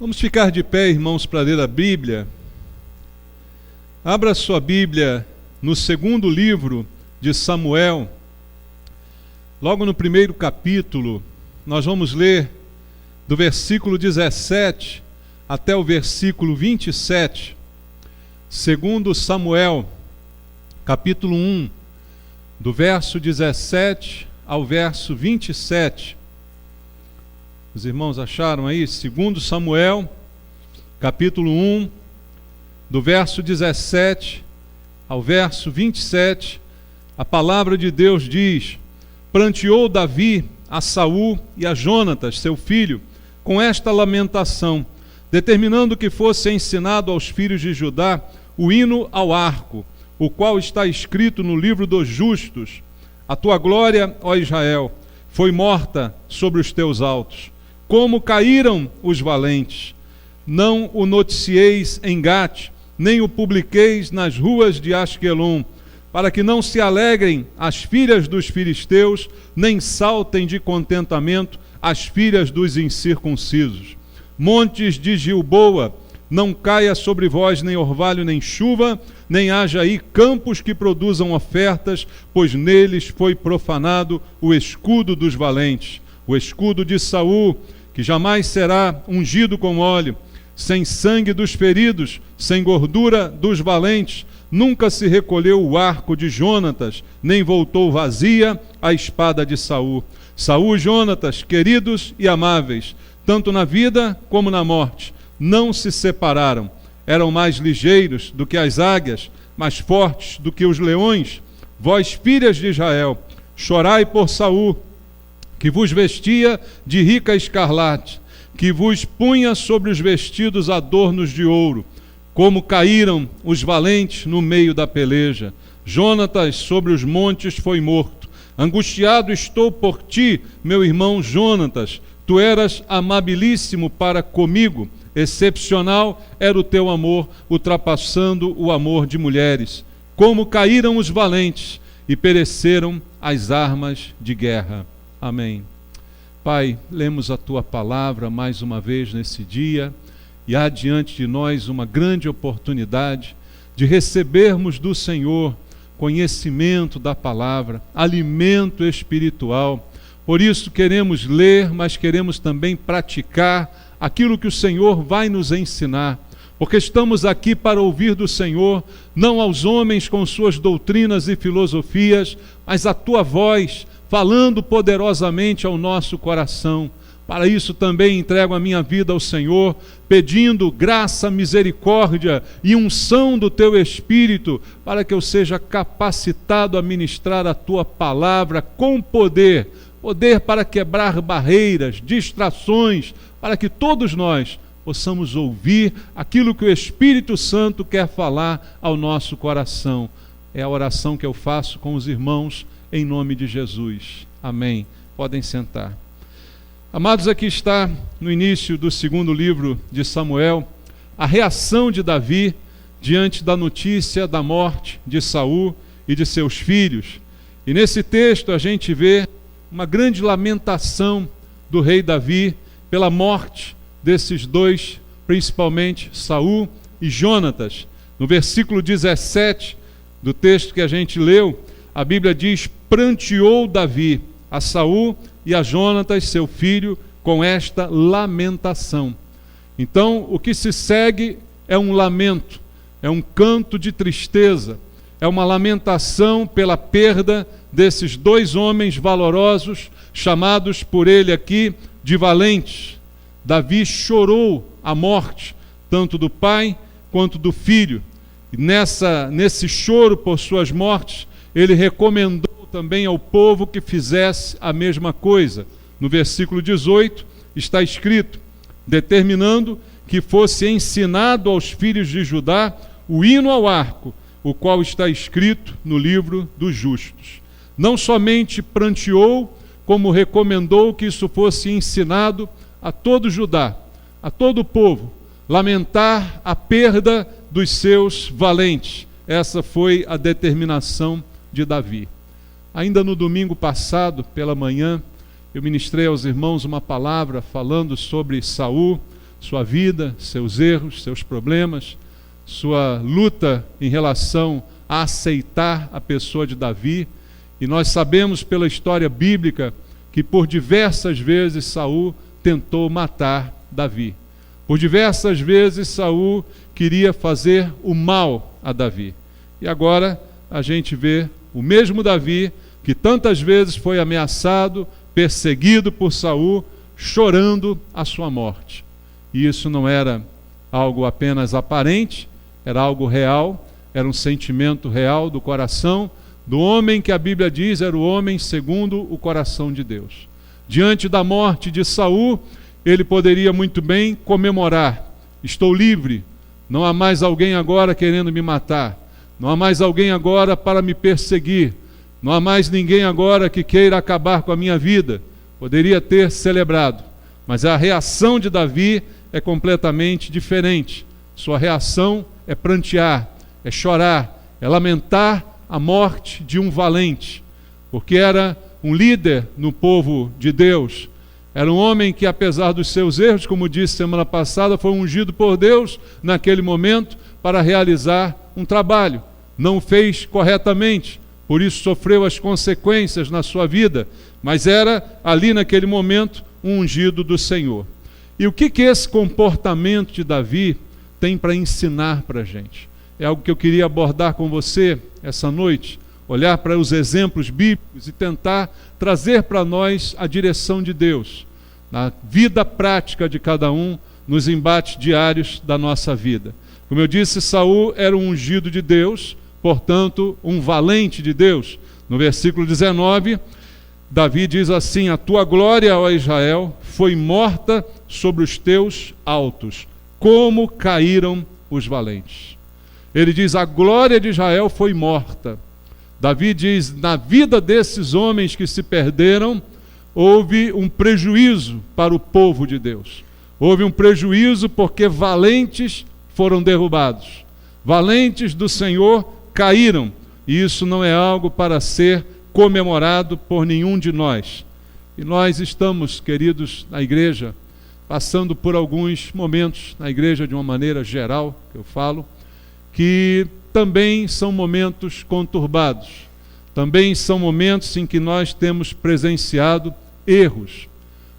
Vamos ficar de pé, irmãos, para ler a Bíblia. Abra sua Bíblia no segundo livro de Samuel. Logo no primeiro capítulo, nós vamos ler do versículo 17 até o versículo 27. Segundo Samuel, capítulo 1, do verso 17 ao verso 27. Os irmãos acharam aí? Segundo Samuel, capítulo 1, do verso 17 ao verso 27, a palavra de Deus diz: Pranteou Davi a Saul e a Jonatas, seu filho, com esta lamentação, determinando que fosse ensinado aos filhos de Judá o hino ao arco, o qual está escrito no livro dos justos: A tua glória, ó Israel, foi morta sobre os teus altos. Como caíram os valentes! Não o noticieis em Gate, nem o publiqueis nas ruas de Asquelon, para que não se alegrem as filhas dos filisteus, nem saltem de contentamento as filhas dos incircuncisos. Montes de Gilboa, não caia sobre vós nem orvalho nem chuva, nem haja aí campos que produzam ofertas, pois neles foi profanado o escudo dos valentes, o escudo de Saul, que jamais será ungido com óleo, sem sangue dos feridos, sem gordura dos valentes. Nunca se recolheu o arco de Jonatas, nem voltou vazia a espada de Saul. Saul e Jonatas, queridos e amáveis, tanto na vida como na morte, não se separaram. Eram mais ligeiros do que as águias, mais fortes do que os leões. Vós, filhas de Israel, chorai por Saul, que vos vestia de rica escarlate, que vos punha sobre os vestidos adornos de ouro. Como caíram os valentes no meio da peleja. Jonatas sobre os montes foi morto. Angustiado estou por ti, meu irmão Jonatas. Tu eras amabilíssimo para comigo. Excepcional era o teu amor, ultrapassando o amor de mulheres. Como caíram os valentes e pereceram as armas de guerra. Amém. Pai, lemos a Tua palavra mais uma vez nesse dia, e há diante de nós uma grande oportunidade de recebermos do Senhor conhecimento da palavra, alimento espiritual. Por isso queremos ler, mas queremos também praticar aquilo que o Senhor vai nos ensinar, porque estamos aqui para ouvir do Senhor, não aos homens com suas doutrinas e filosofias, mas a Tua voz, falando poderosamente ao nosso coração. Para isso também entrego a minha vida ao Senhor, pedindo graça, misericórdia e unção do Teu Espírito, para que eu seja capacitado a ministrar a Tua palavra com poder, poder para quebrar barreiras, distrações, para que todos nós possamos ouvir aquilo que o Espírito Santo quer falar ao nosso coração. É a oração que eu faço com os irmãos, em nome de Jesus. Amém. Podem sentar. Amados, aqui está, no início do segundo livro de Samuel, a reação de Davi diante da notícia da morte de Saul e de seus filhos. E nesse texto a gente vê uma grande lamentação do rei Davi pela morte desses dois, principalmente Saul e Jonatas. No versículo 17 do texto que a gente leu, a Bíblia diz: Pranteou Davi a Saul e a Jonatas, seu filho, com esta lamentação. Então, o que se segue é um lamento, é um canto de tristeza, é uma lamentação pela perda desses dois homens valorosos, chamados por ele aqui de valentes. Davi chorou a morte, tanto do pai quanto do filho. E nesse choro por suas mortes, ele recomendou também ao povo que fizesse a mesma coisa. No versículo 18 está escrito: determinando que fosse ensinado aos filhos de Judá o hino ao arco, o qual está escrito no livro dos justos. Não somente pranteou, como recomendou que isso fosse ensinado a todo Judá, a todo o povo, lamentar a perda dos seus valentes. Essa foi a determinação de Davi. Ainda no domingo passado, pela manhã, eu ministrei aos irmãos uma palavra falando sobre Saul, sua vida, seus erros, seus problemas, sua luta em relação a aceitar a pessoa de Davi. E nós sabemos pela história bíblica que por diversas vezes Saul tentou matar Davi. Por diversas vezes Saul queria fazer o mal a Davi. E agora a gente vê o mesmo Davi que tantas vezes foi ameaçado, perseguido por Saul, chorando a sua morte. E isso não era algo apenas aparente, era algo real, era um sentimento real do coração do homem que a Bíblia diz era o homem segundo o coração de Deus. Diante da morte de Saul, ele poderia muito bem comemorar: estou livre, não há mais alguém agora querendo me matar, não há mais alguém agora para me perseguir, não há mais ninguém agora que queira acabar com a minha vida. Poderia ter celebrado, mas a reação de Davi é completamente diferente. Sua reação é prantear, é chorar, é lamentar a morte de um valente, porque era um líder no povo de Deus, era um homem que, apesar dos seus erros, como disse semana passada, foi ungido por Deus naquele momento para realizar um trabalho. Não o fez corretamente, por isso sofreu as consequências na sua vida, mas era ali naquele momento um ungido do Senhor. E o que esse comportamento de Davi tem para ensinar para a gente? É algo que eu queria abordar com você essa noite, olhar para os exemplos bíblicos e tentar trazer para nós a direção de Deus, na vida prática de cada um, nos embates diários da nossa vida. Como eu disse, Saul era um ungido de Deus, portanto, um valente de Deus. No versículo 19, Davi diz assim: a tua glória, ó Israel, foi morta sobre os teus altos, como caíram os valentes. Ele diz: a glória de Israel foi morta. Davi diz: na vida desses homens que se perderam, houve um prejuízo para o povo de Deus. Houve um prejuízo porque valentes foram derrubados. Valentes do Senhor caíram. E isso não é algo para ser comemorado por nenhum de nós. E nós estamos, queridos, na igreja, passando por alguns momentos, na igreja de uma maneira geral, que eu falo, que também são momentos conturbados, também são momentos em que nós temos presenciado erros.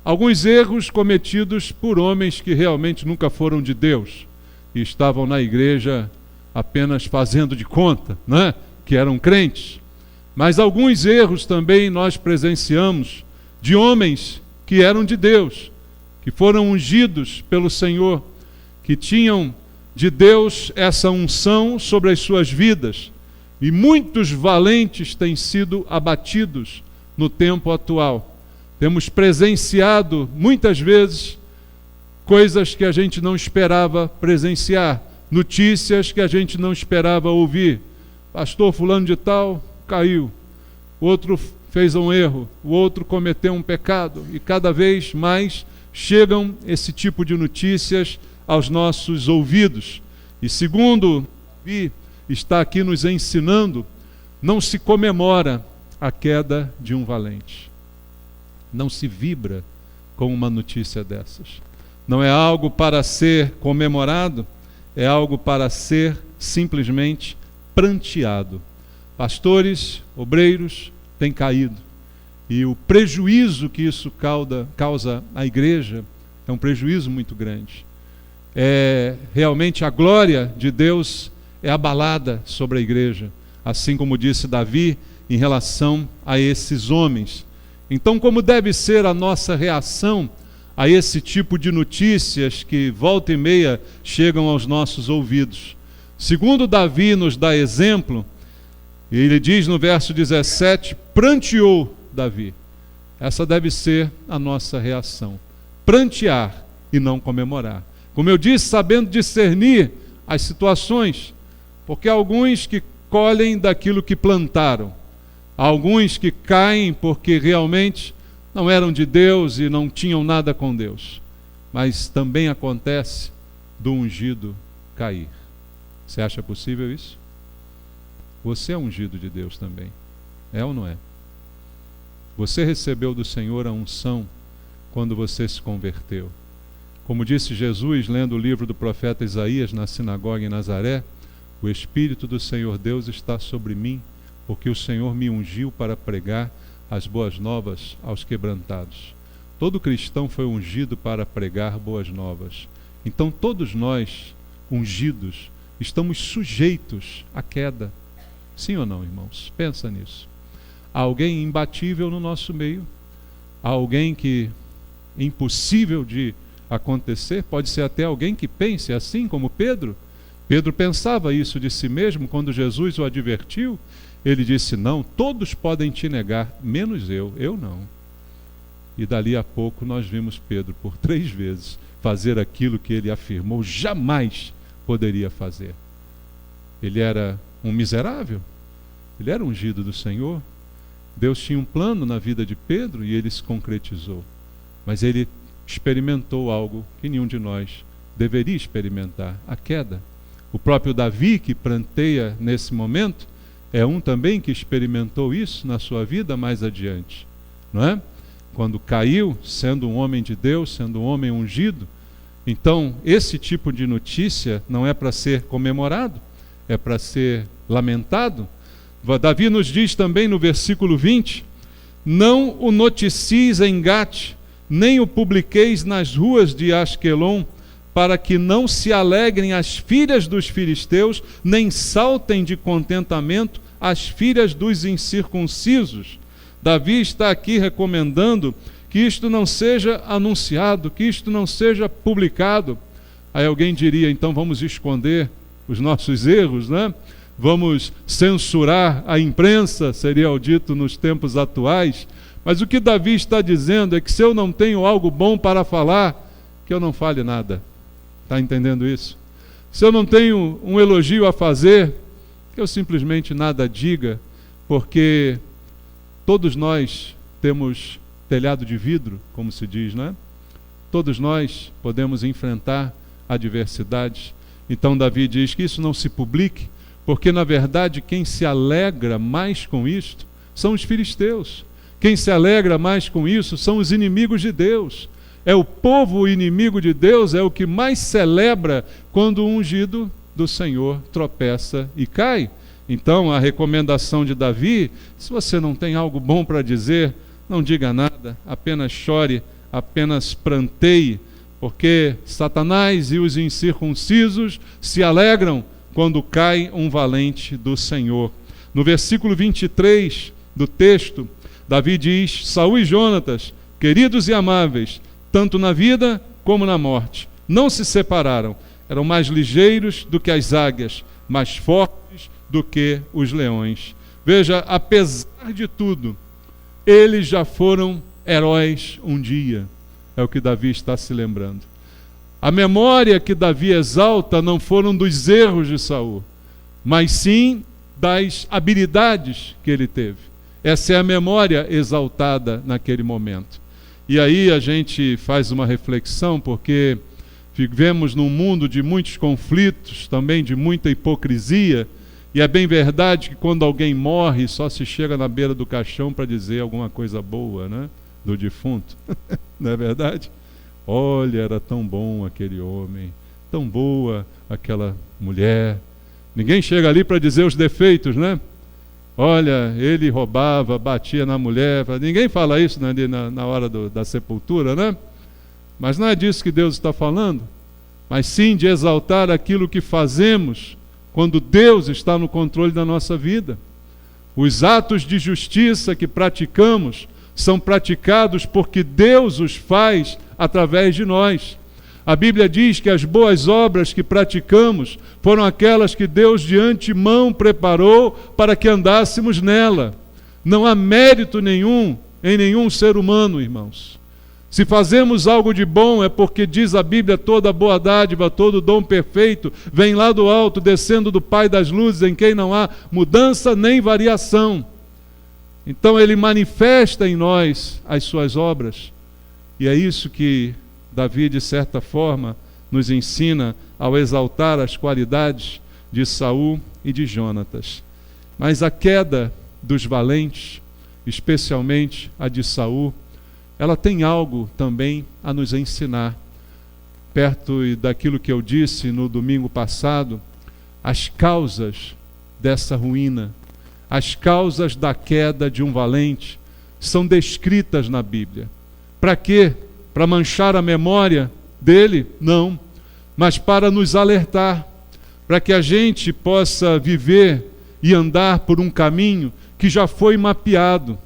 Alguns erros cometidos por homens que realmente nunca foram de Deus e estavam na igreja apenas fazendo de conta, né, que eram crentes. Mas alguns erros também nós presenciamos de homens que eram de Deus, que foram ungidos pelo Senhor, que tinham de Deus essa unção sobre as suas vidas, e muitos valentes têm sido abatidos no tempo atual. Temos presenciado muitas vezes coisas que a gente não esperava presenciar, notícias que a gente não esperava ouvir. Pastor fulano de tal caiu, o outro fez um erro, o outro cometeu um pecado, e cada vez mais chegam esse tipo de notícias aos nossos ouvidos. E segundo Davi está aqui nos ensinando, não se comemora a queda de um valente. Não se vibra com uma notícia dessas. Não é algo para ser comemorado, é algo para ser simplesmente pranteado. Pastores, obreiros têm caído. E o prejuízo que isso causa à igreja é um prejuízo muito grande. Realmente a glória de Deus é abalada sobre a igreja, assim como disse Davi em relação a esses homens. Então, como deve ser a nossa reação a esse tipo de notícias que volta e meia chegam aos nossos ouvidos? Segundo Davi nos dá exemplo, ele diz no verso 17, pranteou Davi. Essa deve ser a nossa reação. Prantear e não comemorar. Como eu disse, sabendo discernir as situações, porque há alguns que colhem daquilo que plantaram, há alguns que caem porque realmente não eram de Deus e não tinham nada com Deus. Mas também acontece do ungido cair. Você acha possível isso? Você é ungido de Deus também. É ou não é? Você recebeu do Senhor a unção quando você se converteu. Como disse Jesus, lendo o livro do profeta Isaías na sinagoga em Nazaré, o Espírito do Senhor Deus está sobre mim, porque o Senhor me ungiu para pregar as boas novas aos quebrantados. Todo cristão foi ungido para pregar boas novas. Então todos nós, ungidos, estamos sujeitos à queda. Sim ou não, irmãos? Pensa nisso. Há alguém imbatível no nosso meio, há alguém que é impossível de acontecer, pode ser até alguém que pense assim como Pedro. Pedro pensava isso de si mesmo quando Jesus o advertiu. Ele disse: não, todos podem te negar, menos eu não. E dali a pouco nós vimos Pedro por 3 vezes fazer aquilo que ele afirmou jamais poderia fazer. Ele era um miserável, ele era ungido do Senhor. Deus tinha um plano na vida de Pedro e ele se concretizou. Mas ele experimentou algo que nenhum de nós deveria experimentar: a queda. O próprio Davi, que pranteia nesse momento, é um também que experimentou isso na sua vida mais adiante, não é? Quando caiu, sendo um homem de Deus, sendo um homem ungido. Então, esse tipo de notícia não é para ser comemorado, é para ser lamentado. Davi nos diz também no versículo 20: não o noticies em Gate, nem o publiqueis nas ruas de Asquelon, para que não se alegrem as filhas dos filisteus, nem saltem de contentamento as filhas dos incircuncisos. Davi está aqui recomendando que isto não seja anunciado, que isto não seja publicado. Aí alguém diria: então vamos esconder os nossos erros, né? Vamos censurar a imprensa, seria o dito nos tempos atuais. Mas o que Davi está dizendo é que se eu não tenho algo bom para falar, que eu não fale nada. Está entendendo isso? Se eu não tenho um elogio a fazer, que eu simplesmente nada diga, porque todos nós temos telhado de vidro, como se diz, não é? Todos nós podemos enfrentar adversidades. Então Davi diz que isso não se publique, porque na verdade quem se alegra mais com isto são os filisteus. Quem se alegra mais com isso são os inimigos de Deus. É o povo inimigo de Deus, é o que mais celebra quando o ungido do Senhor tropeça e cai. Então a recomendação de Davi: se você não tem algo bom para dizer, não diga nada, apenas chore, apenas pranteie, porque Satanás e os incircuncisos se alegram quando cai um valente do Senhor. No versículo 23 do texto, Davi diz: Saul e Jonatas, queridos e amáveis, tanto na vida como na morte, não se separaram, eram mais ligeiros do que as águias, mais fortes do que os leões. Veja, apesar de tudo, eles já foram heróis um dia, é o que Davi está se lembrando. A memória que Davi exalta não foram dos erros de Saul, mas sim das habilidades que ele teve. Essa é a memória exaltada naquele momento. E aí a gente faz uma reflexão, porque vivemos num mundo de muitos conflitos, também de muita hipocrisia, e é bem verdade que quando alguém morre, só se chega na beira do caixão para dizer alguma coisa boa, né, do defunto. Não é verdade? Olha, era tão bom aquele homem, tão boa aquela mulher. Ninguém chega ali para dizer os defeitos, né? Olha, ele roubava, batia na mulher. Ninguém fala isso, né, na hora da sepultura, né? Mas não é disso que Deus está falando, mas sim de exaltar aquilo que fazemos quando Deus está no controle da nossa vida. Os atos de justiça que praticamos são praticados porque Deus os faz através de nós. A Bíblia diz que as boas obras que praticamos foram aquelas que Deus de antemão preparou para que andássemos nela. Não há mérito nenhum em nenhum ser humano, irmãos. Se fazemos algo de bom é porque diz a Bíblia: toda boa dádiva, todo dom perfeito vem lá do alto, descendo do Pai das luzes, em quem não há mudança nem variação. Então ele manifesta em nós as suas obras. E é isso que Davi, de certa forma, nos ensina ao exaltar as qualidades de Saul e de Jonatas. Mas a queda dos valentes, especialmente a de Saul, ela tem algo também a nos ensinar. perto daquilo que eu disse no domingo passado, as causas dessa ruína, as causas da queda de um valente, são descritas na Bíblia. Para quê? Para manchar a memória dele? Não. Mas para nos alertar, para que a gente possa viver e andar por um caminho que já foi mapeado,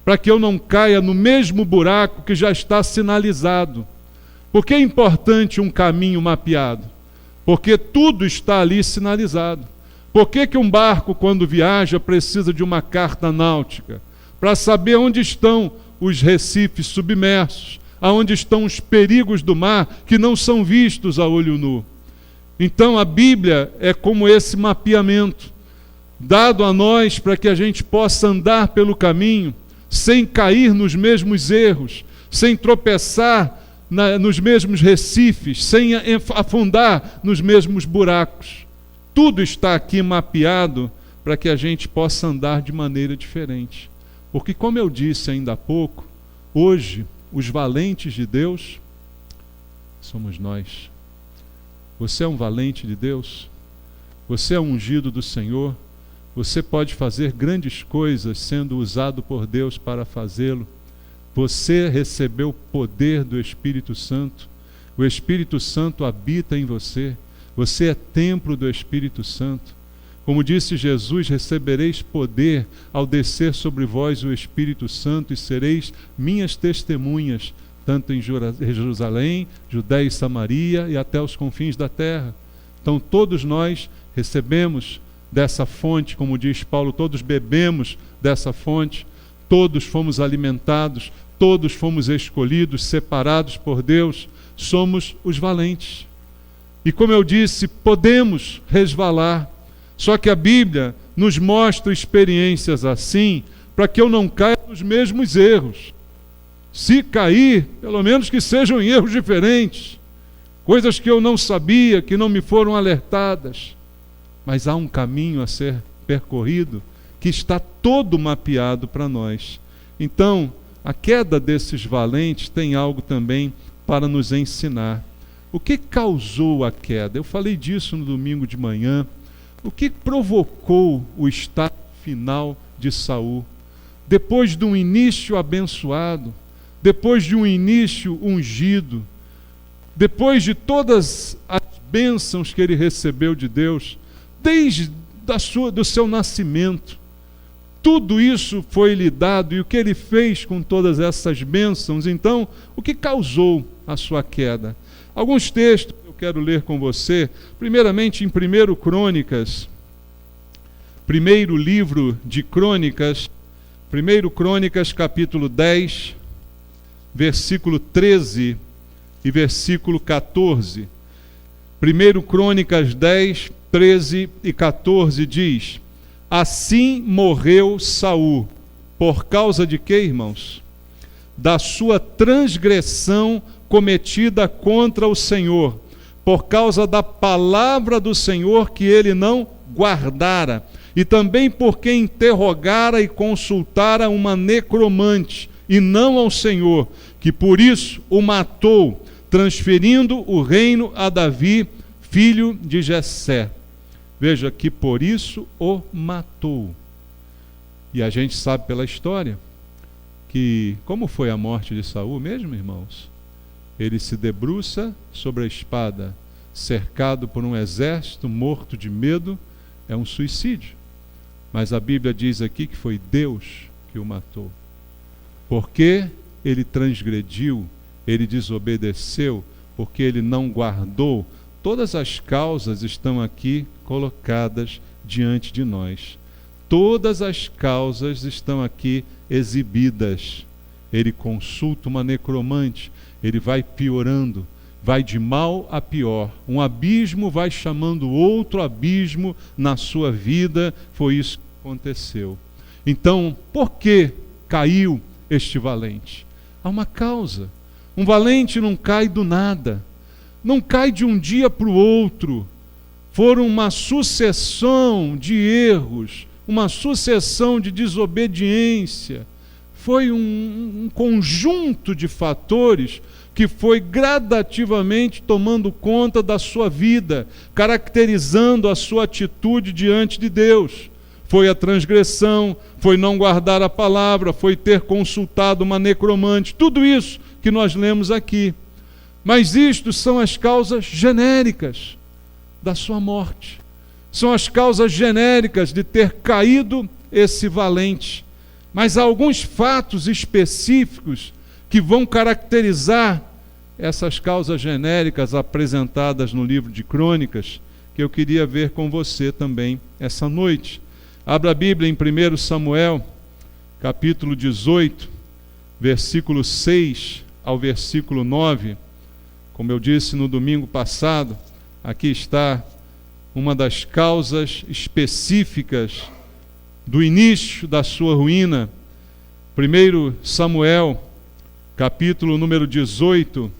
para que eu não caia no mesmo buraco que já está sinalizado. Por que é importante um caminho mapeado? Porque tudo está ali sinalizado. Por que um barco, quando viaja, precisa de uma carta náutica? Para saber onde estão os recifes submersos, aonde estão os perigos do mar que não são vistos a olho nu. Então a Bíblia é como esse mapeamento, dado a nós para que a gente possa andar pelo caminho, sem cair nos mesmos erros, sem tropeçar nos mesmos recifes, sem afundar nos mesmos buracos. Tudo está aqui mapeado para que a gente possa andar de maneira diferente. Porque, como eu disse ainda há pouco, hoje, os valentes de Deus somos nós. Você é um valente de Deus? Você é um ungido do Senhor? Você pode fazer grandes coisas sendo usado por Deus para fazê-lo. Você recebeu o poder do Espírito Santo. O Espírito Santo habita em você. Você é templo do Espírito Santo. Como disse Jesus, recebereis poder ao descer sobre vós o Espírito Santo e sereis minhas testemunhas, tanto em Jerusalém, Judéia e Samaria e até os confins da terra. Então todos nós recebemos dessa fonte, como diz Paulo, todos bebemos dessa fonte, todos fomos alimentados, todos fomos escolhidos, separados por Deus, somos os valentes. E como eu disse, podemos resvalar, só que a Bíblia nos mostra experiências assim, para que eu não caia nos mesmos erros. Se cair, pelo menos que sejam em erros diferentes, coisas que eu não sabia, que não me foram alertadas. Mas há um caminho a ser percorrido que está todo mapeado para nós. Então, a queda desses valentes tem algo também para nos ensinar. O que causou a queda? Eu falei disso no domingo de manhã. O que provocou o estado final de Saul? Depois de um início abençoado, depois de um início ungido, depois de todas as bênçãos que ele recebeu de Deus, desde do seu nascimento, tudo isso foi lhe dado, e o que ele fez com todas essas bênçãos? Então, o que causou a sua queda? Alguns textos eu quero ler com você, primeiramente em 1 Crônicas, primeiro livro de Crônicas, 1 Crônicas capítulo 10, versículo 13 e versículo 14. 1 Crônicas 10, 13 e 14 diz: assim morreu Saul, por causa de quê, irmãos? Da sua transgressão cometida contra o Senhor, por causa da palavra do Senhor que ele não guardara, e também porque interrogara e consultara uma necromante, e não ao Senhor, que por isso o matou, transferindo o reino a Davi, filho de Jessé. Veja que por isso o matou. E a gente sabe pela história que, como foi a morte de Saul mesmo, irmãos? Ele se debruça sobre a espada, cercado por um exército, morto de medo, é um suicídio. Mas a Bíblia diz aqui que foi Deus que o matou. Porque ele transgrediu, ele desobedeceu, porque ele não guardou. Todas as causas estão aqui colocadas diante de nós. Todas as causas estão aqui exibidas. Ele consulta uma necromante, ele vai piorando, vai de mal a pior. Um abismo vai chamando outro abismo na sua vida. Foi isso que aconteceu. Então, por que caiu este valente? Há uma causa. Um valente não cai do nada. Não cai de um dia para o outro. Foram uma sucessão de erros, uma sucessão de desobediência. Foi um conjunto de fatores que foi gradativamente tomando conta da sua vida, caracterizando a sua atitude diante de Deus. Foi a transgressão, foi não guardar a palavra, foi ter consultado uma necromante, tudo isso que nós lemos aqui. Mas isto são as causas genéricas da sua morte. São as causas genéricas de ter caído esse valente. Mas há alguns fatos específicos que vão caracterizar essas causas genéricas apresentadas no livro de Crônicas, que eu queria ver com você também essa noite. Abra a Bíblia em 1 Samuel, capítulo 18, versículo 6 ao versículo 9. Como eu disse no domingo passado, aqui está uma das causas específicas do início da sua ruína. 1 Samuel, capítulo número 18,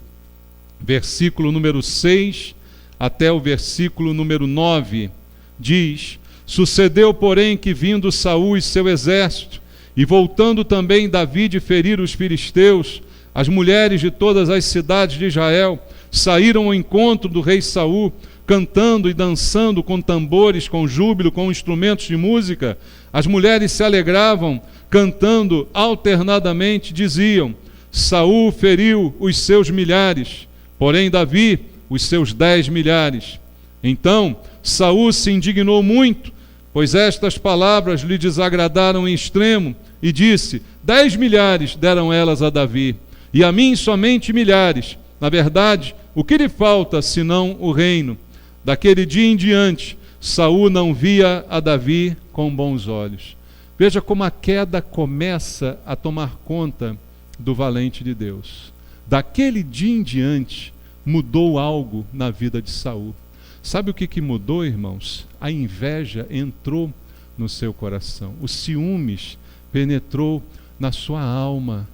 versículo número 6 até o versículo número 9, diz: Sucedeu, porém, que vindo Saul e seu exército, e voltando também Davi de ferir os filisteus, as mulheres de todas as cidades de Israel saíram ao encontro do rei Saul, cantando e dançando com tambores, com júbilo, com instrumentos de música. As mulheres se alegravam, cantando alternadamente, diziam: Saul feriu os seus milhares, porém Davi os seus 10 milhares. Então Saul se indignou muito, pois estas palavras lhe desagradaram em extremo, e disse: 10 milhares deram elas a Davi, e a mim somente milhares. Na verdade, o que lhe falta, senão o reino? Daquele dia em diante, Saul não via a Davi com bons olhos. Veja como a queda começa a tomar conta do valente de Deus. Daquele dia em diante, mudou algo na vida de Saul. Sabe o que mudou, irmãos? A inveja entrou no seu coração. O ciúmes penetrou na sua alma.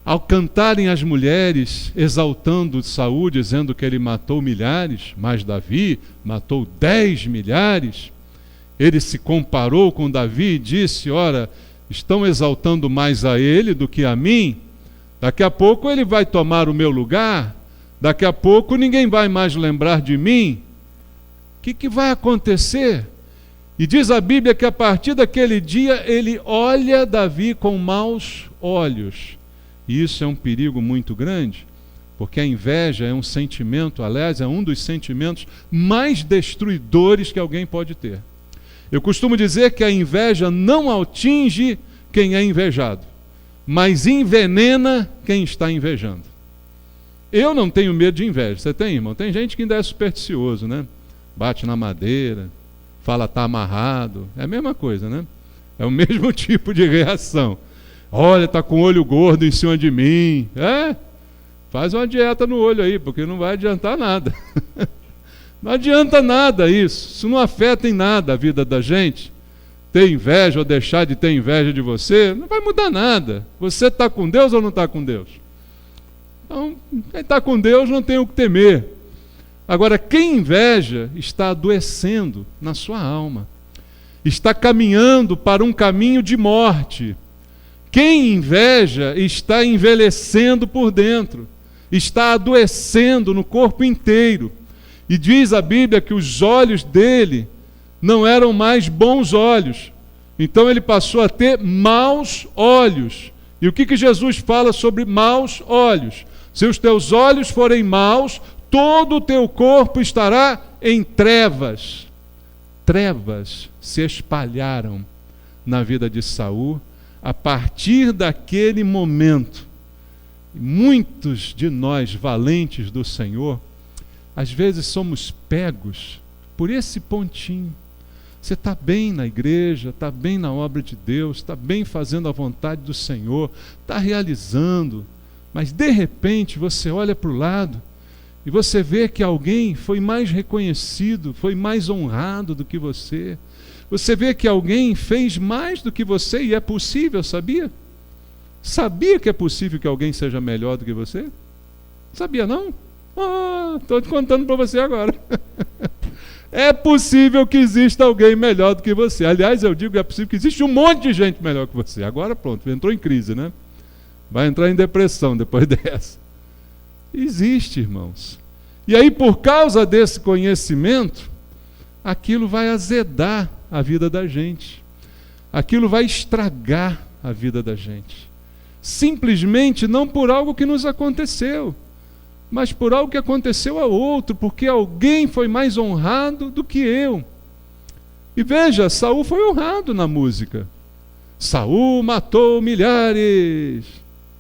Ao cantarem as mulheres, exaltando Saul, dizendo que ele matou milhares, mas Davi matou 10 milhares, ele se comparou com Davi e disse: ora, estão exaltando mais a ele do que a mim? Daqui a pouco ele vai tomar o meu lugar, daqui a pouco ninguém vai mais lembrar de mim. O que vai acontecer? E diz a Bíblia que a partir daquele dia ele olha Davi com maus olhos. E isso é um perigo muito grande, porque a inveja é um sentimento, aliás, é um dos sentimentos mais destruidores que alguém pode ter. Eu costumo dizer que a inveja não atinge quem é invejado, mas envenena quem está invejando. Eu não tenho medo de inveja. Você tem, irmão? Tem gente que ainda é supersticioso, né? Bate na madeira, fala tá amarrado. É a mesma coisa, né? É o mesmo tipo de reação. Olha, está com o olho gordo em cima de mim. Faz uma dieta no olho aí, porque não vai adiantar nada. Não adianta nada isso. Isso não afeta em nada a vida da gente. Ter inveja ou deixar de ter inveja de você, não vai mudar nada. Você está com Deus ou não está com Deus? Então, quem está com Deus não tem o que temer. Agora, quem inveja está adoecendo na sua alma. Está caminhando para um caminho de morte. Quem inveja está envelhecendo por dentro, está adoecendo no corpo inteiro. E diz a Bíblia que os olhos dele não eram mais bons olhos. Então ele passou a ter maus olhos. E o que Jesus fala sobre maus olhos? Se os teus olhos forem maus, todo o teu corpo estará em trevas. Trevas se espalharam na vida de Saul. A partir daquele momento, muitos de nós, valentes do Senhor, às vezes somos pegos por esse pontinho. Você está bem na igreja, está bem na obra de Deus, está bem fazendo a vontade do Senhor, está realizando, mas de repente você olha para o lado e você vê que alguém foi mais reconhecido, foi mais honrado do que você. Você vê que alguém fez mais do que você, e é possível, sabia? Sabia que é possível que alguém seja melhor do que você? Sabia não? Estou te contando para você agora. É possível que exista alguém melhor do que você. Aliás, eu digo que é possível que existe um monte de gente melhor que você. Agora pronto, entrou em crise, né? Vai entrar em depressão depois dessa. Existe, irmãos. E aí, por causa desse conhecimento, aquilo vai azedar a vida da gente. Aquilo vai estragar a vida da gente. Simplesmente não por algo que nos aconteceu, mas por algo que aconteceu a outro, porque alguém foi mais honrado do que eu. E veja, Saul foi honrado na música. Saul matou milhares,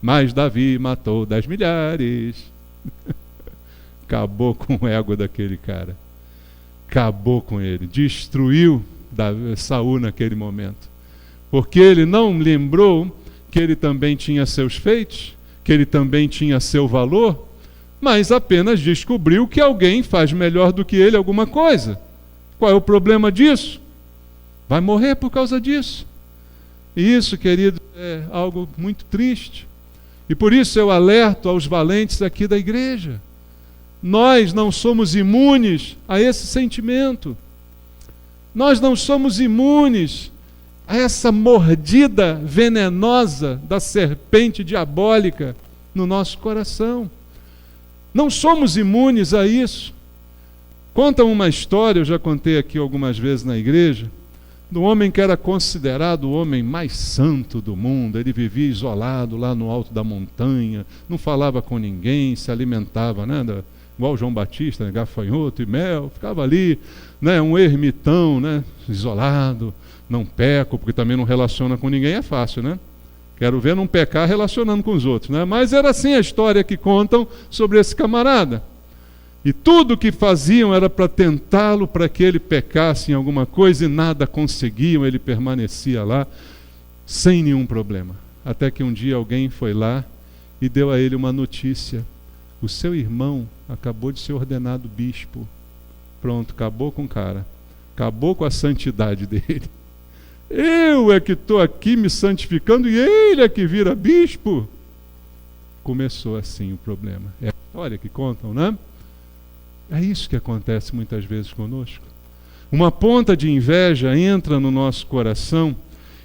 mas Davi matou 10 milhares. Acabou com o ego daquele cara. Acabou com ele, destruiu Saul naquele momento. Porque ele não lembrou que ele também tinha seus feitos, que ele também tinha seu valor, mas apenas descobriu que alguém faz melhor do que ele alguma coisa. Qual é o problema disso? Vai morrer por causa disso. E isso, querido, é algo muito triste. E por isso eu alerto aos valentes aqui da igreja. Nós não somos imunes a esse sentimento. Nós não somos imunes a essa mordida venenosa da serpente diabólica no nosso coração. Não somos imunes a isso. Conta uma história, eu já contei aqui algumas vezes na igreja, do homem que era considerado o homem mais santo do mundo. Ele vivia isolado lá no alto da montanha, não falava com ninguém, se alimentava, igual João Batista, gafanhoto e mel, ficava ali, um ermitão, isolado, não peco, porque também não relaciona com ninguém, é fácil, Quero ver não pecar relacionando com os outros, Mas era assim a história que contam sobre esse camarada. E tudo o que faziam era para tentá-lo, para que ele pecasse em alguma coisa, e nada conseguiam, ele permanecia lá, sem nenhum problema. Até que um dia alguém foi lá e deu a ele uma notícia. O seu irmão acabou de ser ordenado bispo. Pronto, acabou com o cara. Acabou com a santidade dele. Eu é que estou aqui me santificando e ele é que vira bispo. Começou assim o problema. É a história que contam, É isso que acontece muitas vezes conosco. Uma ponta de inveja entra no nosso coração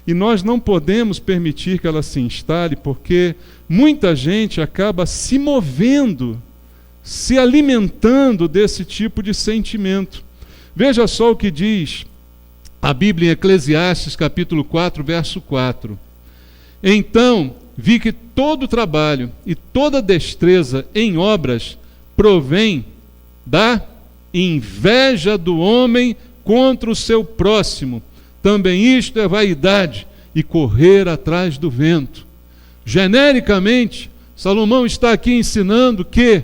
e nós não podemos permitir que ela se instale, porque muita gente acaba se movendo, se alimentando desse tipo de sentimento. Veja só o que diz a Bíblia em Eclesiastes, capítulo 4, verso 4. Então, vi que todo trabalho e toda destreza em obras provém da inveja do homem contra o seu próximo. Também isto é vaidade e correr atrás do vento. Genericamente, Salomão está aqui ensinando que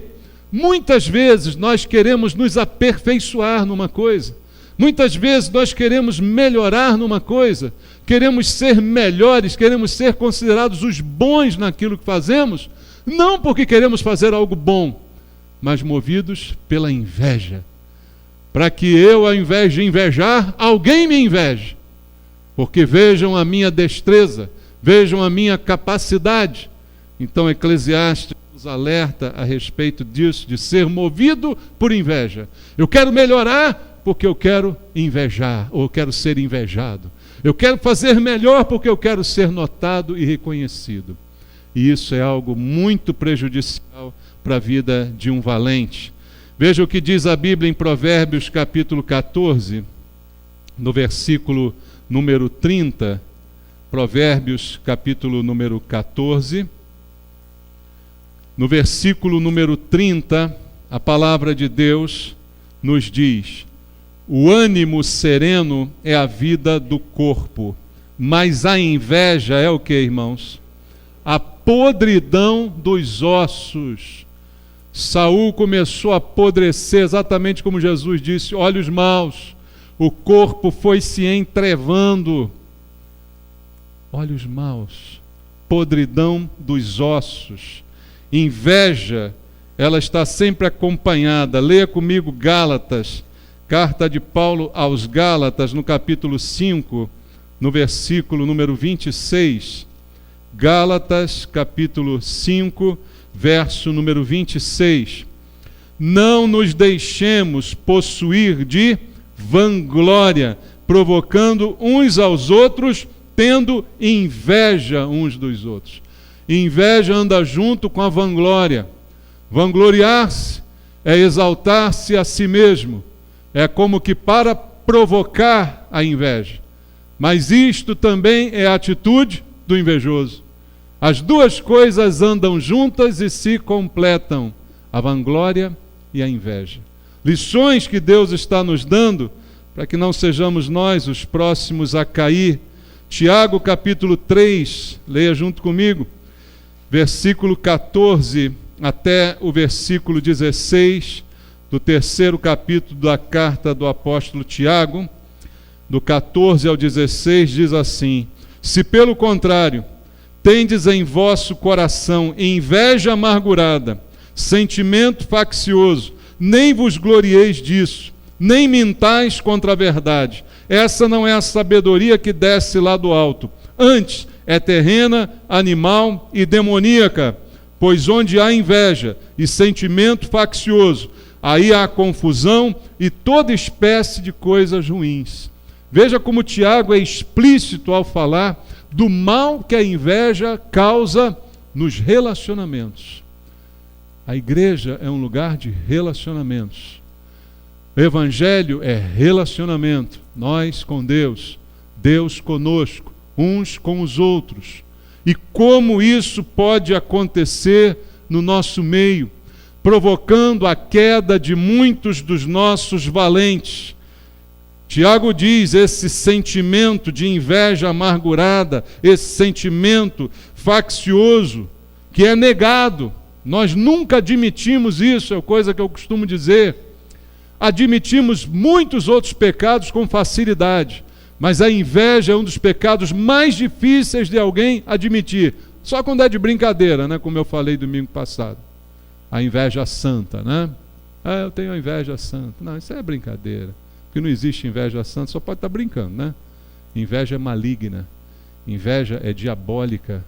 muitas vezes nós queremos nos aperfeiçoar numa coisa. Muitas vezes nós queremos melhorar numa coisa, queremos ser melhores, queremos ser considerados os bons naquilo que fazemos, não porque queremos fazer algo bom, mas movidos pela inveja, para que eu, ao invés de invejar, alguém me inveje, porque vejam a minha destreza, vejam a minha capacidade. Então Eclesiastes nos alerta a respeito disso, de ser movido por inveja. Eu quero melhorar porque eu quero invejar, ou quero ser invejado. Eu quero fazer melhor porque eu quero ser notado e reconhecido. E isso é algo muito prejudicial para a vida de um valente. Veja o que diz a Bíblia em Provérbios capítulo 14, no versículo número 30. Provérbios capítulo número 14, no versículo número 30, a palavra de Deus nos diz: o ânimo sereno é a vida do corpo, mas a inveja é o que, irmãos? A podridão dos ossos. Saul começou a apodrecer, exatamente como Jesus disse, olhos maus. O corpo foi se entrevando. Olhos maus, podridão dos ossos. Inveja, ela está sempre acompanhada. Leia comigo Gálatas, carta de Paulo aos Gálatas, no capítulo 5, no versículo número 26. Gálatas, capítulo 5, verso número 26. Não nos deixemos possuir de vanglória, provocando uns aos outros, tendo inveja uns dos outros. Inveja anda junto com a vanglória. Vangloriar-se é exaltar-se a si mesmo, é como que para provocar a inveja. Mas isto também é a atitude do invejoso. As duas coisas andam juntas e se completam, a vanglória e a inveja. Lições que Deus está nos dando para que não sejamos nós os próximos a cair. Tiago capítulo 3, leia junto comigo, versículo 14 até o versículo 16, do 3º capítulo da carta do apóstolo Tiago, do 14 ao 16, diz assim: se pelo contrário tendes em vosso coração inveja amargurada, sentimento faccioso, nem vos glorieis disso, nem mintais contra a verdade. Essa não é a sabedoria que desce lá do alto. Antes, é terrena, animal e demoníaca. Pois onde há inveja e sentimento faccioso, aí há confusão e toda espécie de coisas ruins. Veja como Tiago é explícito ao falar do mal que a inveja causa nos relacionamentos. A igreja é um lugar de relacionamentos. O evangelho é relacionamento. Nós com Deus, Deus conosco, uns com os outros. E como isso pode acontecer no nosso meio, provocando a queda de muitos dos nossos valentes. Tiago diz, esse sentimento de inveja amargurada, esse sentimento faccioso, que é negado. Nós nunca admitimos isso, é coisa que eu costumo dizer. Admitimos muitos outros pecados com facilidade, mas a inveja é um dos pecados mais difíceis de alguém admitir. Só quando é de brincadeira, né? Como eu falei domingo passado. A inveja santa, né? Ah, eu tenho a inveja santa. Não, isso é brincadeira. Porque não existe inveja santa, só pode estar brincando, né? Inveja é maligna. Inveja é diabólica.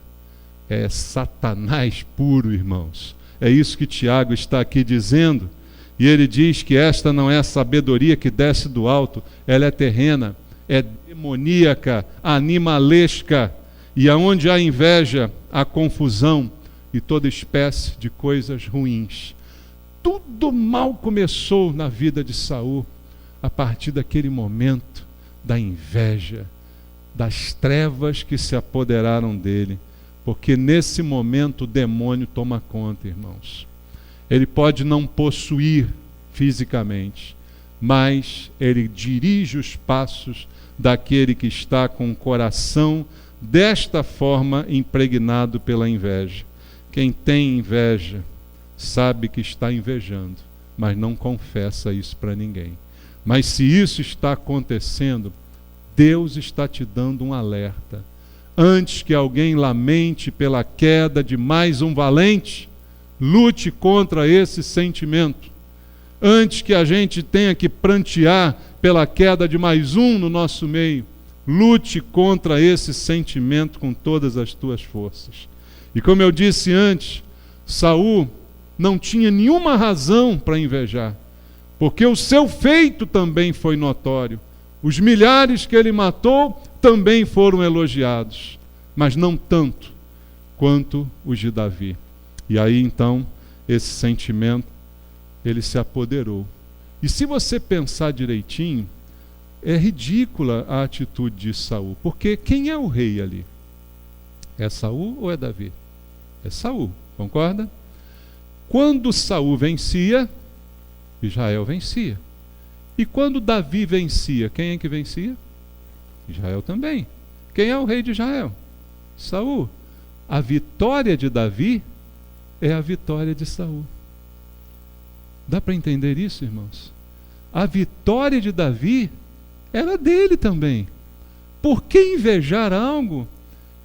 É Satanás puro, irmãos. É isso que Tiago está aqui dizendo. E ele diz que esta não é a sabedoria que desce do alto, ela é terrena, é demoníaca, animalesca. E aonde há inveja, há confusão e toda espécie de coisas ruins. Tudo mal começou na vida de Saul a partir daquele momento da inveja, das trevas que se apoderaram dele. Porque nesse momento o demônio toma conta, irmãos. Ele pode não possuir fisicamente, mas ele dirige os passos daquele que está com o coração desta forma impregnado pela inveja. Quem tem inveja sabe que está invejando, mas não confessa isso para ninguém. Mas se isso está acontecendo, Deus está te dando um alerta. Antes que alguém lamente pela queda de mais um valente, lute contra esse sentimento. Antes que a gente tenha que prantear pela queda de mais um no nosso meio, lute contra esse sentimento com todas as tuas forças. E como eu disse antes, Saul não tinha nenhuma razão para invejar, porque o seu feito também foi notório. Os milhares que ele matou também foram elogiados, mas não tanto quanto os de Davi. E aí então, esse sentimento, ele se apoderou. E se você pensar direitinho, é ridícula a atitude de Saul, porque quem é o rei ali? É Saul ou é Davi? É Saul, concorda? Quando Saul vencia, Israel vencia. E quando Davi vencia, quem é que vencia? Israel também. Quem é o rei de Israel? Saul. A vitória de Davi é a vitória de Saul. Dá para entender isso, irmãos? A vitória de Davi era dele também. Por que invejar algo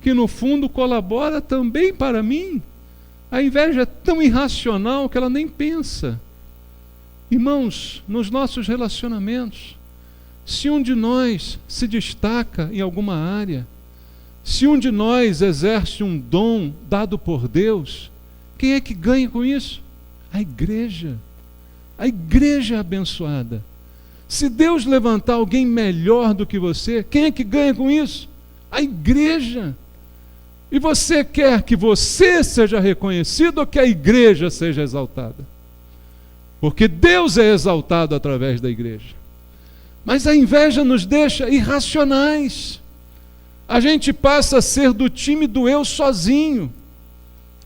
que no fundo colabora também para mim? A inveja é tão irracional que ela nem pensa. Irmãos, nos nossos relacionamentos, se um de nós se destaca em alguma área, se um de nós exerce um dom dado por Deus, quem é que ganha com isso? A igreja. A igreja é abençoada. Se Deus levantar alguém melhor do que você, quem é que ganha com isso? A igreja. E você quer que você seja reconhecido ou que a igreja seja exaltada? Porque Deus é exaltado através da igreja. Mas a inveja nos deixa irracionais. A gente passa a ser do time do eu sozinho.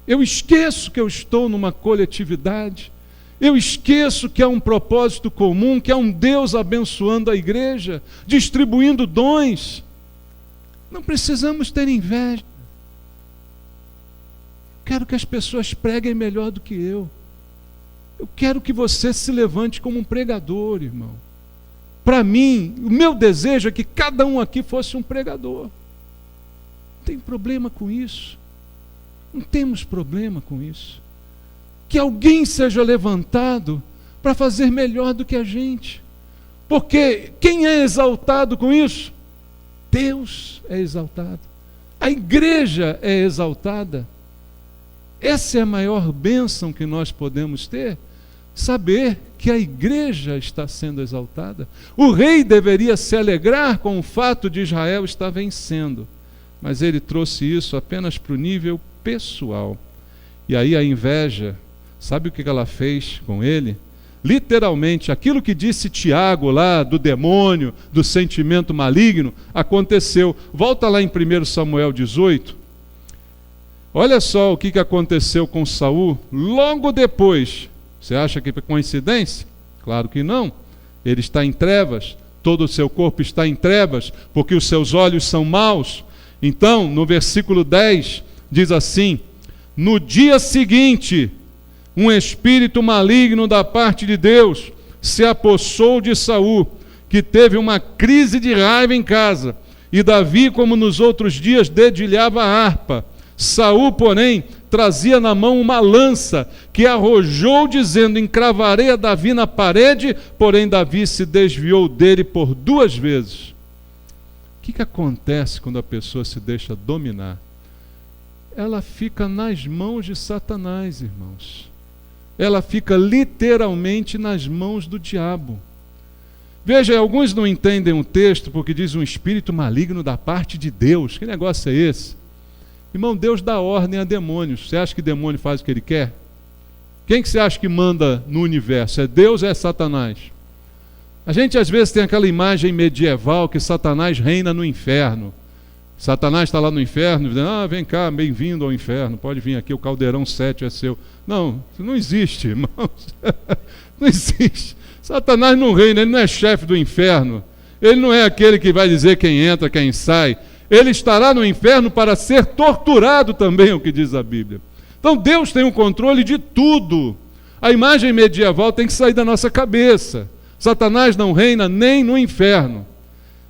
Eu esqueço que eu estou numa coletividade. Eu esqueço que há um propósito comum, que há um Deus abençoando a igreja, distribuindo dons. Não precisamos ter inveja. Quero que as pessoas preguem melhor do que eu. Eu quero que você se levante como um pregador, irmão. Para mim, o meu desejo é que cada um aqui fosse um pregador. Não tem problema com isso. Não temos problema com isso. Que alguém seja levantado para fazer melhor do que a gente. Porque quem é exaltado com isso? Deus é exaltado. A igreja é exaltada. Essa é a maior bênção que nós podemos ter, saber que a igreja está sendo exaltada. O rei deveria se alegrar com o fato de Israel estar vencendo, mas ele trouxe isso apenas para o nível pessoal. E aí a inveja, sabe o que ela fez com ele? Literalmente, aquilo que disse Tiago lá, do demônio, do sentimento maligno, aconteceu. Volta lá em 1 Samuel 18. Olha só o que aconteceu com Saul logo depois. Você acha que é coincidência? Claro que não. Ele está em trevas, todo o seu corpo está em trevas, porque os seus olhos são maus. Então, no versículo 10, diz assim: no dia seguinte, um espírito maligno da parte de Deus se apossou de Saul, que teve uma crise de raiva em casa. E Davi, como nos outros dias, dedilhava a harpa. Saul, porém, trazia na mão uma lança, que arrojou, dizendo: encravarei a Davi na parede. Porém Davi se desviou dele por 2 vezes. O que acontece quando a pessoa se deixa dominar? Ela fica nas mãos de Satanás, irmãos. Ela fica literalmente nas mãos do diabo. Veja, alguns não entendem o texto porque diz um espírito maligno da parte de Deus. Que negócio é esse? Irmão, Deus dá ordem a demônios. Você acha que demônio faz o que ele quer? Quem que você acha que manda no universo? É Deus ou é Satanás? A gente às vezes tem aquela imagem medieval que Satanás reina no inferno. Satanás está lá no inferno, dizendo: vem cá, bem-vindo ao inferno, pode vir aqui, o caldeirão 7 é seu. Não, isso não existe, irmãos. Não existe. Satanás não reina, ele não é chefe do inferno. Ele não é aquele que vai dizer quem entra, quem sai. Ele estará no inferno para ser torturado também, é o que diz a Bíblia. Então Deus tem o controle de tudo. A imagem medieval tem que sair da nossa cabeça. Satanás não reina nem no inferno.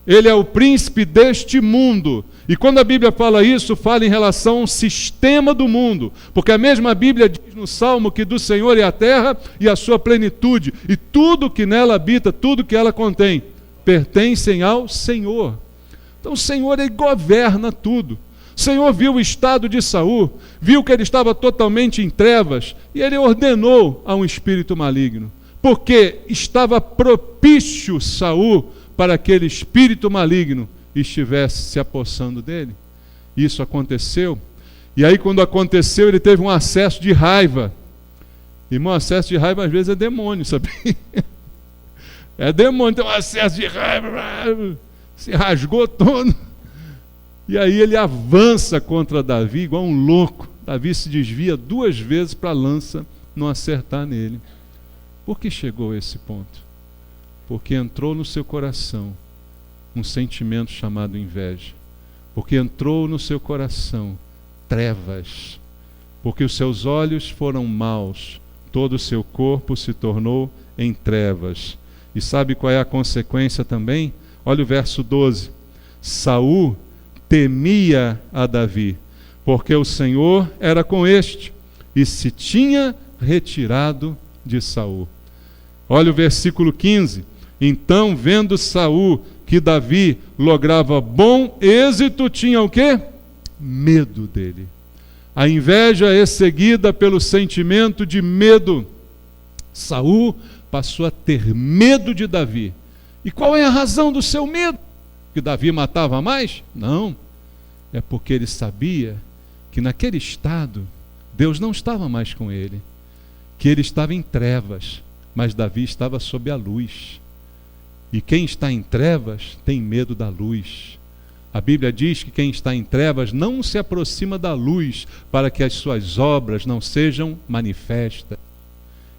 Ele é o príncipe deste mundo. E quando a Bíblia fala isso, fala em relação ao sistema do mundo. Porque a mesma Bíblia diz no Salmo que do Senhor é a terra e a sua plenitude. E tudo que nela habita, tudo que ela contém, pertencem ao Senhor. Então o Senhor, ele governa tudo. O Senhor viu o estado de Saul, viu que ele estava totalmente em trevas, e ele ordenou a um espírito maligno. Porque estava propício Saul para aquele espírito maligno estivesse se apossando dele. Isso aconteceu. E aí quando aconteceu, ele teve um acesso de raiva. Irmão, acesso de raiva às vezes é demônio, sabia? É demônio, tem um acesso de raiva, se rasgou todo. E aí ele avança contra Davi igual um louco. Davi se desvia 2 vezes para a lança não acertar nele. Por que chegou a esse ponto? Porque entrou no seu coração um sentimento chamado inveja. Porque entrou no seu coração trevas. Porque os seus olhos foram maus. Todo o seu corpo se tornou em trevas. E sabe qual é a consequência também? Olha o verso 12. Saul temia a Davi, porque o Senhor era com este, e se tinha retirado de Saul. Olha o versículo 15. Então, vendo Saul que Davi lograva bom êxito, tinha o quê? Medo dele. A inveja é seguida pelo sentimento de medo. Saul passou a ter medo de Davi. E qual é a razão do seu medo? Que Davi matava mais? Não. É porque ele sabia que naquele estado Deus não estava mais com ele, que ele estava em trevas, mas Davi estava sob a luz. E quem está em trevas tem medo da luz. A Bíblia diz que quem está em trevas não se aproxima da luz, para que as suas obras não sejam manifestas.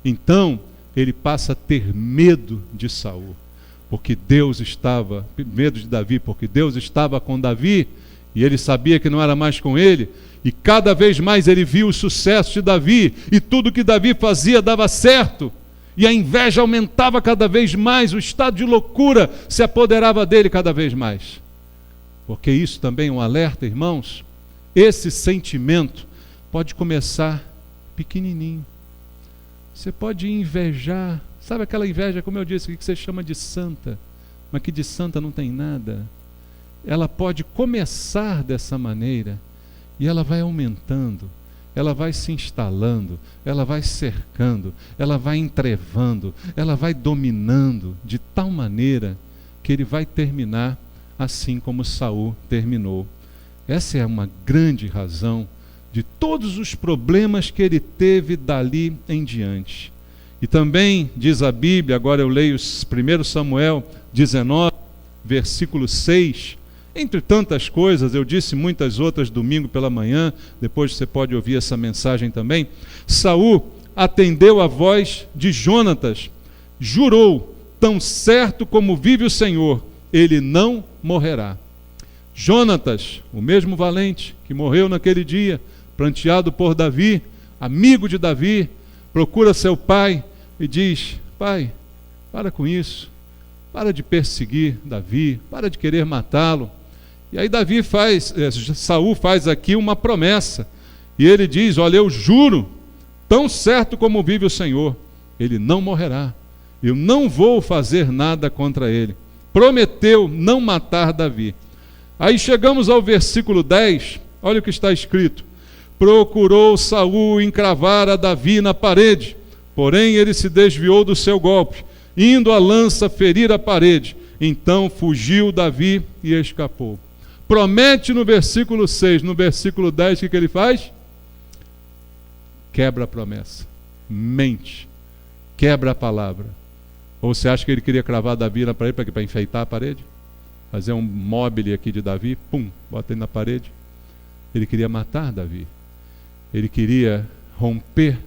Então, ele passa a ter medo de Saul, porque Deus estava, medo de Davi, porque Deus estava com Davi, e ele sabia que não era mais com ele, e cada vez mais ele viu o sucesso de Davi, e tudo que Davi fazia dava certo, e a inveja aumentava cada vez mais, o estado de loucura se apoderava dele cada vez mais. Porque isso também é um alerta, irmãos. Esse sentimento pode começar pequenininho. Você pode invejar, sabe aquela inveja, como eu disse, que você chama de santa, mas que de santa não tem nada. Ela pode começar dessa maneira, e ela vai aumentando, ela vai se instalando, ela vai cercando, ela vai entrevando, ela vai dominando de tal maneira que ele vai terminar assim como Saul terminou. Essa é uma grande razão de todos os problemas que ele teve dali em diante. E também diz a Bíblia, agora eu leio 1 Samuel 19, versículo 6, entre tantas coisas, eu disse muitas outras domingo pela manhã, depois você pode ouvir essa mensagem também. Saul atendeu a voz de Jonatas, jurou, tão certo como vive o Senhor, ele não morrerá. Jonatas, o mesmo valente que morreu naquele dia, pranteado por Davi, amigo de Davi, procura seu pai e diz: pai, para com isso, para de perseguir Davi, para de querer matá-lo. E aí Saul faz aqui uma promessa, e ele diz: olha, eu juro, tão certo como vive o Senhor, ele não morrerá, eu não vou fazer nada contra ele. Prometeu não matar Davi. Aí chegamos ao versículo 10, olha o que está escrito: procurou Saul encravar a Davi na parede, porém ele se desviou do seu golpe, indo a lança ferir a parede. Então fugiu Davi e escapou. Promete no versículo 6, no versículo 10, o que ele faz? Quebra a promessa, mente, quebra a palavra. Ou você acha que ele queria cravar Davi na parede para enfeitar a parede? Fazer um mobile aqui de Davi, pum, bota ele na parede. Ele queria matar Davi. Ele queria romper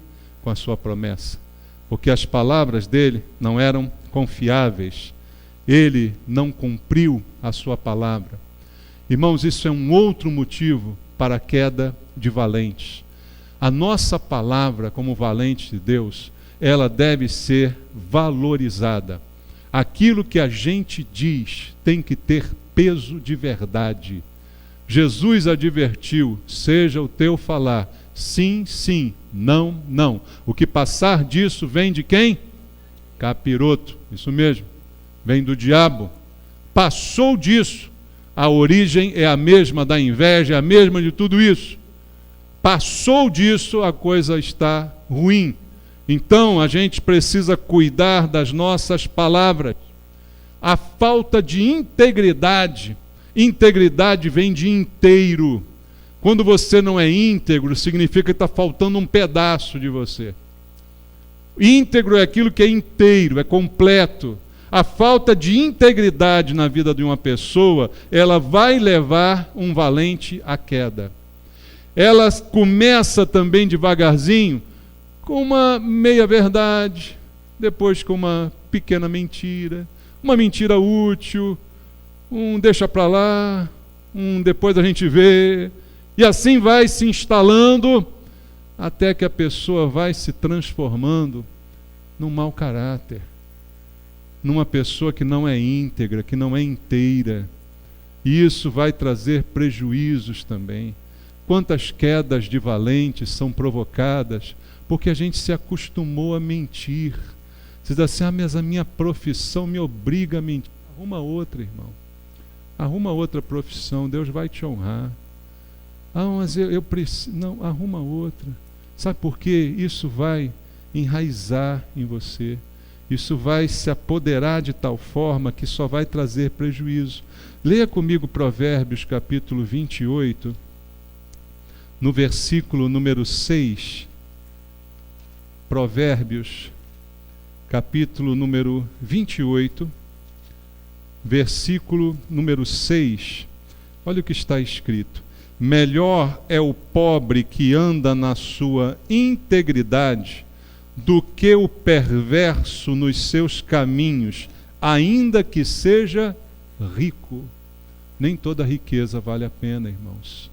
com a sua promessa, porque as palavras dele não eram confiáveis. Ele não cumpriu a sua palavra. Irmãos, isso é um outro motivo para a queda de valentes. A nossa palavra, como valente de Deus, ela deve ser valorizada. Aquilo que a gente diz tem que ter peso de verdade. Jesus advertiu: seja o teu falar sim, sim, não, não. O que passar disso vem de quem? Capiroto, isso mesmo, vem do diabo. Passou disso, a origem é a mesma da inveja, é a mesma de tudo isso. Passou disso, a coisa está ruim. Então a gente precisa cuidar das nossas palavras. A falta de integridade, integridade vem de inteiro. Quando você não é íntegro, significa que está faltando um pedaço de você. Íntegro é aquilo que é inteiro, é completo. A falta de integridade na vida de uma pessoa, ela vai levar um valente à queda. Ela começa também devagarzinho, com uma meia-verdade, depois com uma pequena mentira, uma mentira útil, um deixa para lá, um depois a gente vê, e assim vai se instalando, até que a pessoa vai se transformando num mau caráter, numa pessoa que não é íntegra, que não é inteira, e isso vai trazer prejuízos também. Quantas quedas de valentes são provocadas porque a gente se acostumou a mentir. Você diz assim: mas a minha profissão me obriga a mentir. Arruma outra, irmão. Arruma outra profissão, Deus vai te honrar. Mas eu preciso... Não, arruma outra. Sabe por quê? Isso vai enraizar em você. Isso vai se apoderar de tal forma que só vai trazer prejuízo. Leia comigo Provérbios capítulo 28, no versículo número 6, Provérbios, capítulo número 28, versículo número 6, olha o que está escrito: melhor é o pobre que anda na sua integridade do que o perverso nos seus caminhos, ainda que seja rico. Nem toda riqueza vale a pena, irmãos.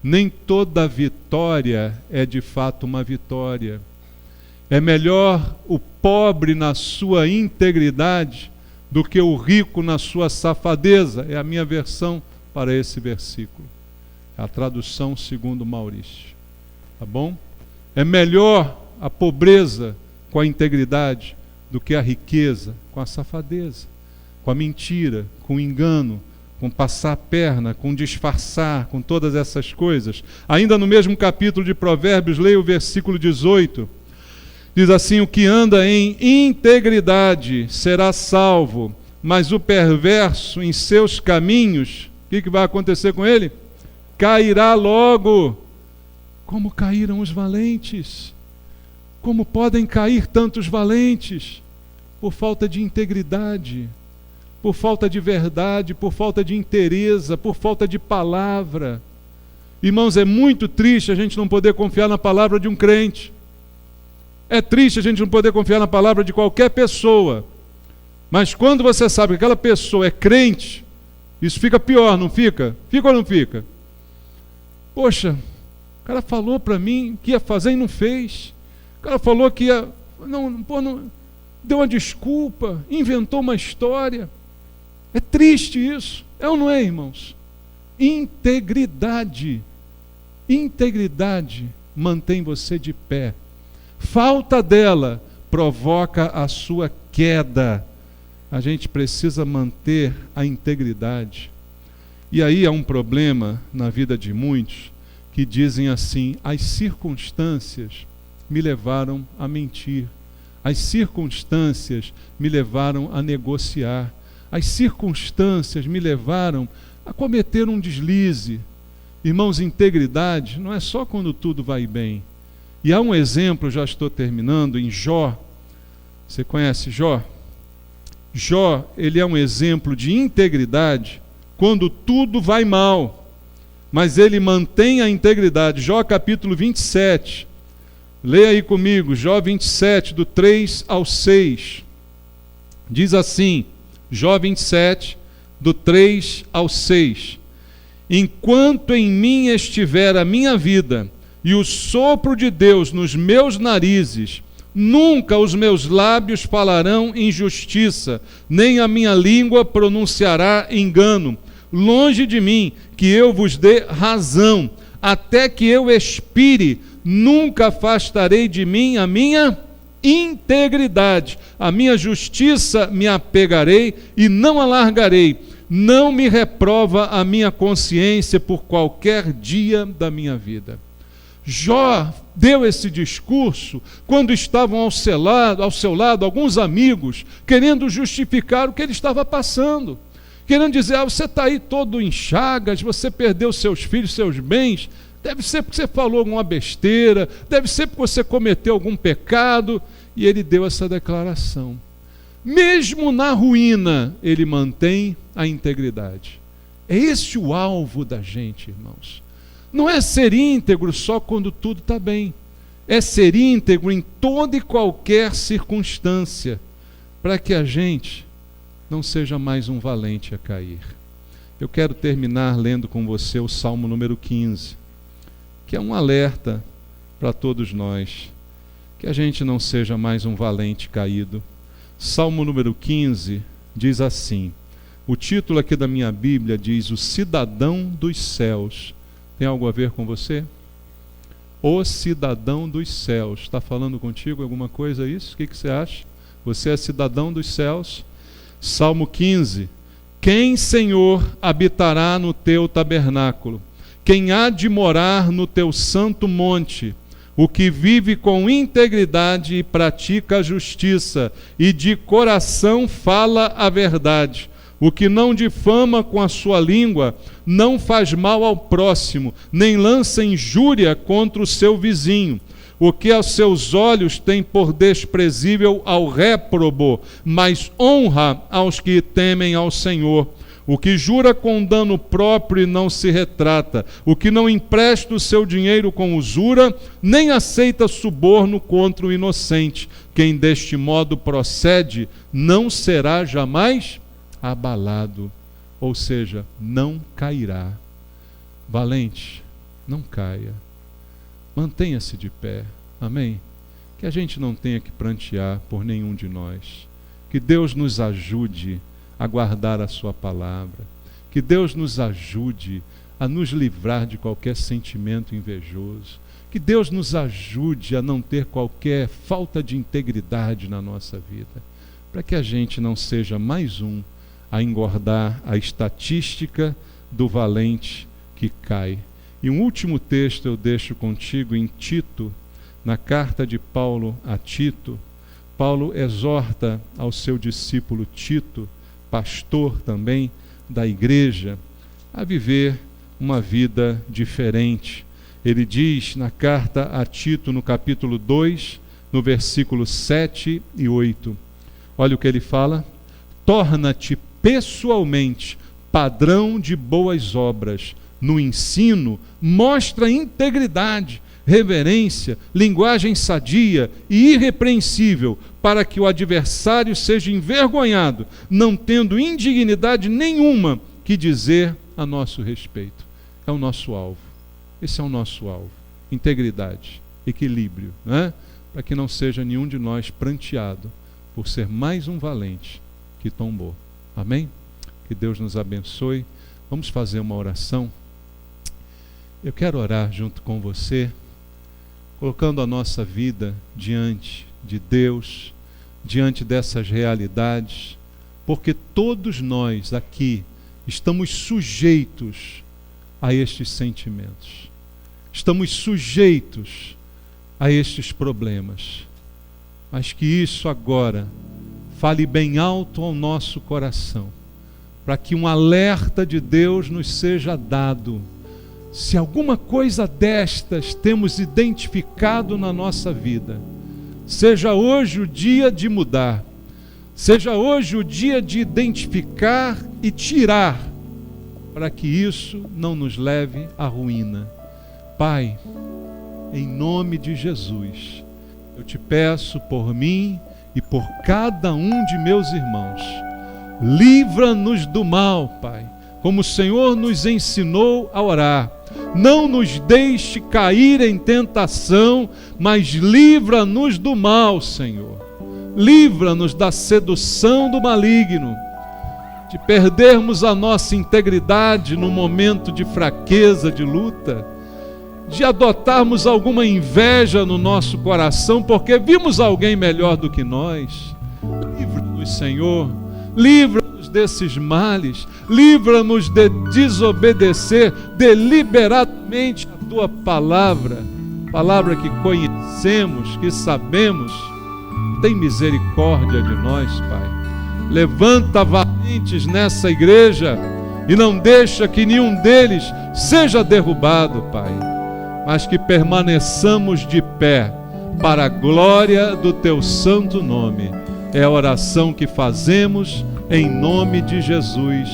Nem toda vitória é de fato uma vitória. É melhor o pobre na sua integridade do que o rico na sua safadeza. É a minha versão para esse versículo. A tradução segundo Maurício. Tá bom? É melhor a pobreza com a integridade do que a riqueza com a safadeza, com a mentira, com o engano, com passar a perna, com disfarçar, com todas essas coisas. Ainda no mesmo capítulo de Provérbios, leia o versículo 18. Diz assim: o que anda em integridade será salvo, mas o perverso em seus caminhos, o que vai acontecer com ele? Cairá logo. Como caíram os valentes? Como podem cair tantos valentes? Por falta de integridade, por falta de verdade, por falta de inteireza, por falta de palavra. Irmãos, é muito triste a gente não poder confiar na palavra de um crente. É triste a gente não poder confiar na palavra de qualquer pessoa. Mas quando você sabe que aquela pessoa é crente, isso fica pior, não fica? Fica ou não fica? Poxa, o cara falou para mim que ia fazer e não fez. O cara falou que ia... Não, deu uma desculpa, inventou uma história. É triste isso. É ou não é, irmãos? Integridade. Integridade mantém você de pé. Falta dela provoca a sua queda. A gente precisa manter a integridade. E aí há um problema na vida de muitos que dizem assim: as circunstâncias me levaram a mentir. As circunstâncias me levaram a negociar. As circunstâncias me levaram a cometer um deslize. Irmãos, integridade não é só quando tudo vai bem. E há um exemplo, já estou terminando, em Jó. Você conhece Jó? Jó, ele é um exemplo de integridade quando tudo vai mal. Mas ele mantém a integridade. Jó capítulo 27. Leia aí comigo, Jó 27, do 3 ao 6. Diz assim, Jó 27, do 3 ao 6. Enquanto em mim estiver a minha vida e o sopro de Deus nos meus narizes, nunca os meus lábios falarão injustiça, nem a minha língua pronunciará engano. Longe de mim que eu vos dê razão, até que eu expire, nunca afastarei de mim a minha integridade. A minha justiça me apegarei e não alargarei. Não me reprova a minha consciência por qualquer dia da minha vida. Jó deu esse discurso quando estavam ao seu lado alguns amigos querendo justificar o que ele estava passando. Querendo dizer: você está aí todo em chagas, você perdeu seus filhos, seus bens, deve ser porque você falou alguma besteira, deve ser porque você cometeu algum pecado. E ele deu essa declaração. Mesmo na ruína, ele mantém a integridade. É esse o alvo da gente, irmãos. Não é ser íntegro só quando tudo está bem. É ser íntegro em toda e qualquer circunstância, para que a gente não seja mais um valente a cair. Eu quero terminar lendo com você o Salmo número 15, que é um alerta para todos nós, que a gente não seja mais um valente caído. Salmo número 15 diz assim, o título aqui da minha Bíblia diz: o cidadão dos céus. Tem algo a ver com você? O cidadão dos céus. Está falando contigo alguma coisa isso? O que você acha? Você é cidadão dos céus? Salmo 15. Quem, Senhor, habitará no teu tabernáculo? Quem há de morar no teu santo monte? O que vive com integridade e pratica a justiça, e de coração fala a verdade. O que não difama com a sua língua, não faz mal ao próximo, nem lança injúria contra o seu vizinho. O que aos seus olhos tem por desprezível ao réprobo, mas honra aos que temem ao Senhor. O que jura com dano próprio e não se retrata, o que não empresta o seu dinheiro com usura, nem aceita suborno contra o inocente. Quem deste modo procede, não será jamais abalado, ou seja, não cairá. Valente, não caia. Mantenha-se de pé, amém? Que a gente não tenha que prantear por nenhum de nós. Que Deus nos ajude a guardar a sua palavra. Que Deus nos ajude a nos livrar de qualquer sentimento invejoso. Que Deus nos ajude a não ter qualquer falta de integridade na nossa vida, para que a gente não seja mais um a engordar a estatística do valente que cai. E um último texto eu deixo contigo em Tito, na carta de Paulo a Tito. Paulo exorta ao seu discípulo Tito, pastor também da igreja, a viver uma vida diferente. Ele diz na carta a Tito, no capítulo 2, no versículo 7 e 8. Olha o que ele fala: torna-te pessoalmente padrão de boas obras. No ensino, mostra integridade, reverência, linguagem sadia e irrepreensível, para que o adversário seja envergonhado, não tendo indignidade nenhuma que dizer a nosso respeito. É o nosso alvo. Esse é o nosso alvo. Integridade, equilíbrio, né? Para que não seja nenhum de nós pranteado por ser mais um valente que tombou. Amém? Que Deus nos abençoe. Vamos fazer uma oração. Eu quero orar junto com você, colocando a nossa vida diante de Deus, diante dessas realidades, porque todos nós aqui estamos sujeitos a estes sentimentos, estamos sujeitos a estes problemas, mas que isso agora fale bem alto ao nosso coração, para que um alerta de Deus nos seja dado. Se alguma coisa destas temos identificado na nossa vida, seja hoje o dia de mudar, seja hoje o dia de identificar e tirar, para que isso não nos leve à ruína. Pai, em nome de Jesus, eu te peço por mim e por cada um de meus irmãos, livra-nos do mal, Pai, como o Senhor nos ensinou a orar. Não nos deixe cair em tentação, mas livra-nos do mal, Senhor. Livra-nos da sedução do maligno, de perdermos a nossa integridade no momento de fraqueza, de luta, de adotarmos alguma inveja no nosso coração, porque vimos alguém melhor do que nós. Livra-nos, Senhor, livra-nos desses males, livra-nos de desobedecer deliberadamente a Tua palavra, palavra que conhecemos, que sabemos. Tem misericórdia de nós, Pai. Levanta valentes nessa igreja e não deixa que nenhum deles seja derrubado, Pai, mas que permaneçamos de pé para a glória do Teu santo nome. É a oração que fazemos em nome de Jesus.